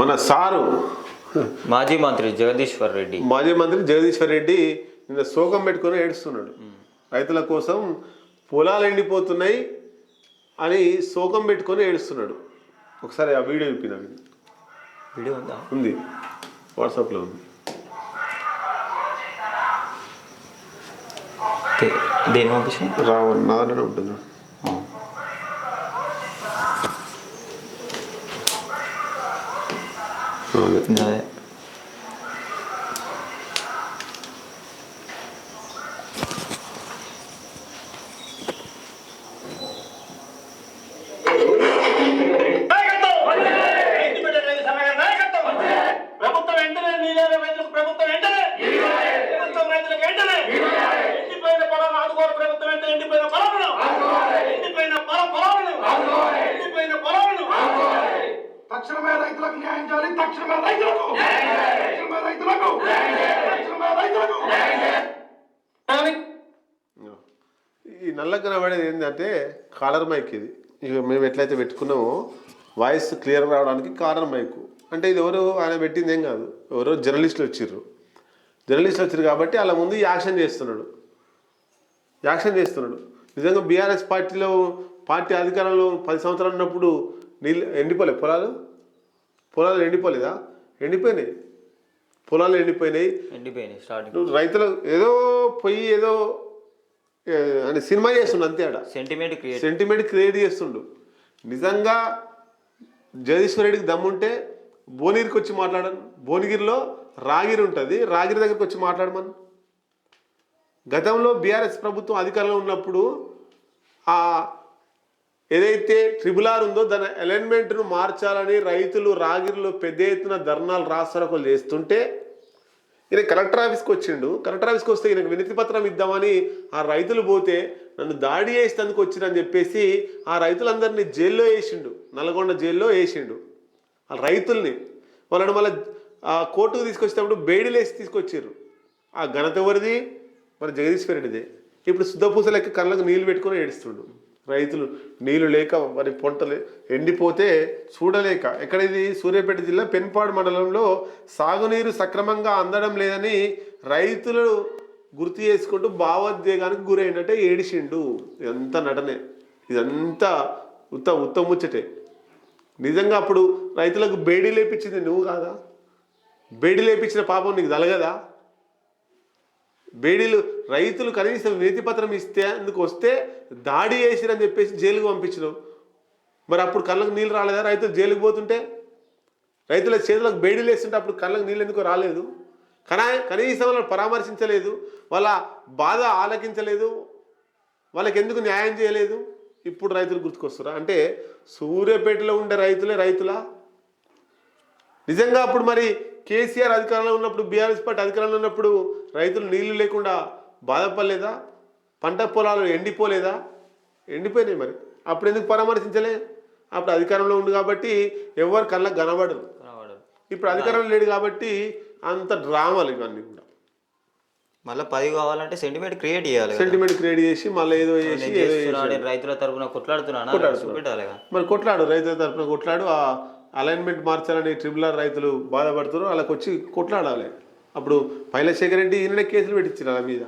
మన సారు మాజీ మంత్రి జగదీశ్వర్ రెడ్డి నిన్న శోకం పెట్టుకొని ఏడుస్తున్నాడు. రైతుల కోసం పొలాలు ఎండిపోతున్నాయి అని శోకం పెట్టుకొని ఏడుస్తున్నాడు. ఒకసారి ఆ వీడియో చూపిన. వీడియో ఉందా? ఉంది, వాట్సాప్లో ఉంది. దేని పంపించి నాదనే ఉంటుంది. అదే తక్షణమే రైతులకు న్యాయం చేయాలి. తక్షణమే రైతులకు ఈ నల్లగా పడేది ఏంటంటే కాలర్ మైక్. ఇది ఇక మేము ఎట్లయితే పెట్టుకున్నామో వాయిస్ క్లియర్ రావడానికి కాలర్ మైకు. అంటే ఇది ఎవరు ఆయన పెట్టింది ఏం కాదు, ఎవరో జర్నలిస్టులు వచ్చారు కాబట్టి అలా ముందు యాక్షన్ చేస్తున్నాడు. నిజంగా బీఆర్ఎస్ పార్టీ అధికారంలో 10 సంవత్సరాలు ఉన్నప్పుడు నీళ్ళు ఎండిపోలే, పొలాలు ఎండిపోలేదా? ఎండిపోయినాయి, పొలాలు ఎండిపోయినాయి. రైతులు ఏదో పోయి ఏదో అని సినిమా చేస్తుండు అంతే. ఆడ సెంటిమెంట్ క్రియేట్ చేస్తుండు. నిజంగా జగదీశ్వర్ రెడ్డికి దమ్ముంటే భువనగిరికి వచ్చి మాట్లాడను. భువనగిరిలో రాగిరి ఉంటుంది, రాగిరి దగ్గరికి వచ్చి మాట్లాడమని. గతంలో బీఆర్ఎస్ ప్రభుత్వం అధికారంలో ఉన్నప్పుడు ఆ ఏదైతే RRR ఉందో దాని అలైన్మెంట్ను మార్చాలని రైతులు రాగిరిలో పెద్ద ఎత్తున ధర్నాలు రాస్తారోకలు చేస్తుంటే ఈయన కలెక్టర్ ఆఫీస్కి వచ్చిండు. కలెక్టర్ ఆఫీస్కి వస్తే ఈయనకు వినతి పత్రం ఇద్దామని ఆ రైతులు పోతే నన్ను దాడి చేసేందుకు వచ్చిందని చెప్పేసి ఆ రైతులందరినీ జైల్లో వేసిండు, నల్గొండ జైల్లో వేసిండు. ఆ రైతుల్ని వాళ్ళని మళ్ళీ కోర్టుకు తీసుకొచ్చేటప్పుడు బేడీలేసి తీసుకొచ్చారు. ఆ ఘనత ఎవరిది? మన జగదీశ్వర్ రెడ్డిదే. ఇప్పుడు శుద్ధపూస లెక్క కళ్ళకు నీళ్ళు పెట్టుకొని ఏడుస్తుండు. రైతులు నీళ్లు లేక మరి పొంటలు ఎండిపోతే చూడలేక. ఎక్కడ ఇది? సూర్యాపేట జిల్లా పెన్పాడు మండలంలో సాగునీరు సక్రమంగా అందడం లేదని రైతులు గుర్తు చేసుకుంటూ భావోద్వేగానికి గురైనట్టే ఏడిచిండు. ఇదంతా నటనే, ఇదంతా ఉత్తముచ్చటే. నిజంగా అప్పుడు రైతులకు బేడీ లేపించింది నువ్వు కాదా? బేడీ లేపించిన పాపం నీకు తలగదా? బేడీలు రైతులు కనీసం వినతి పత్రం ఇస్తే అందుకు వస్తే దాడి చేసిరని చెప్పేసి జైలుకు పంపించినావు. మరి అప్పుడు కళ్ళకు నీళ్ళు రాలేదా? రైతులు జైలుకు పోతుంటే రైతుల చేతులకు బేడీలు వేస్తుంటే అప్పుడు కళ్ళకు నీళ్ళు ఎందుకు రాలేదు? కనీసం వాళ్ళని పరామర్శించలేదు, వాళ్ళ బాధ ఆలకించలేదు, వాళ్ళకి ఎందుకు న్యాయం చేయలేదు? ఇప్పుడు రైతులు గుర్తుకొస్తారా? అంటే సూర్యాపేటలో ఉండే రైతులా? నిజంగా అప్పుడు మరి కేసీఆర్ అధికారంలో ఉన్నప్పుడు, బీఆర్ఎస్ పార్టీ అధికారంలో ఉన్నప్పుడు రైతులు నీళ్లు లేకుండా బాధపడలేదా? పంట పొలాలు ఎండిపోలేదా? ఎండిపోయినాయి. మరి అప్పుడు ఎందుకు పరామర్శించలే? అప్పుడు అధికారంలో ఉంది కాబట్టి ఎవరు కళ్ళకు కనబడరు. ఇప్పుడు అధికారంలో లేడు కాబట్టి అంత డ్రామాలు ఇవన్నీ కూడా. మళ్ళీ 10 కావాలంటే సెంటిమెంట్ క్రియేట్ చేసి మళ్ళీ ఏదో చేసి రైతుల తరఫున కొట్లాడుతున్నాడు. మరి రైతుల తరఫున కొట్లాడు. ఆ అలైన్మెంట్ మార్చాలని RRR రైతులు బాధపడుతున్నారు, వాళ్ళకి వచ్చి కొట్లాడాలి. అప్పుడు పైలశేఖర్ రెడ్డి ఈయననే కేసులు పెట్టించారు వాళ్ళ మీద.